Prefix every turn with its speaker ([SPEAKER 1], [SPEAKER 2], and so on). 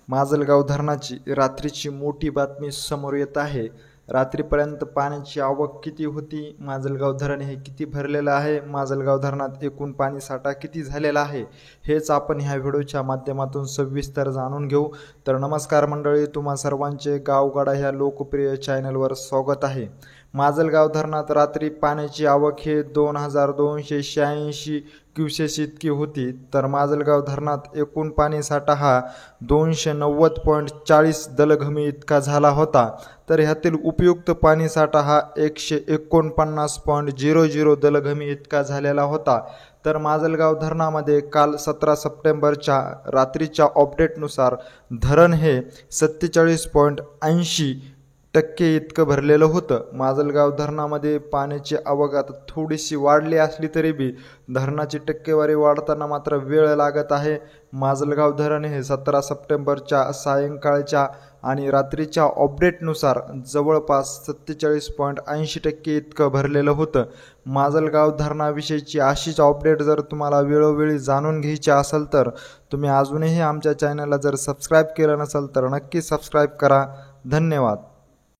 [SPEAKER 1] माजलगाव धरणाची रात्रीची मोठी बातमी समोर येत आहे। रात्रीपर्यंत पाण्याची आवक किती होती, माजलगाव धरण हे किती भरलेलं आहे, माजलगाव धरणात एकूण पाणी साठा किती झालेला आहे, हेच आपण ह्या व्हिडिओच्या माध्यमातून सविस्तर जाणून घेऊ। तर नमस्कार मंडळी, तुम्हा सर्वांचे गावगाडा ह्या लोकप्रिय चॅनलवर स्वागत आहे। माजलगाव धरणात रात्री पाण्याची आवक हे 2286 क्युसेस इतकी होती। तर माजलगाव धरणात एकूण पाणी साठा हा 290.40 दलघमी इतका झाला होता। तर ह्यातील उपयुक्त पाणी साठा हा 149.00 दलघमी इतका झालेला होता। तर माजलगाव धरणामध्ये काल 17 सप्टेंबरच्या रात्रीच्या अपडेटनुसार धरण हे 47.80% इतकं भरलेलं होतं। माजलगाव धरणामध्ये पाण्याची आवक आता थोडीशी वाढली असली तरी बी धरणाची टक्केवारी वाढताना मात्र वेळ लागत आहे। माजलगाव धरण हे 17 सप्टेंबरच्या सायंकाळच्या आणि रात्रीच्या अपडेटनुसार जवळपास 47.80% इतकं भरलेलं होतं। माजलगाव धरणाविषयीची अशीच अपडेट जर तुम्हाला वेळोवेळी जाणून घ्यायची असेल तर तुम्ही अजूनही आमच्या चॅनलला जर सबस्क्राईब केलं नसेल तर नक्की सबस्क्राईब करा। धन्यवाद।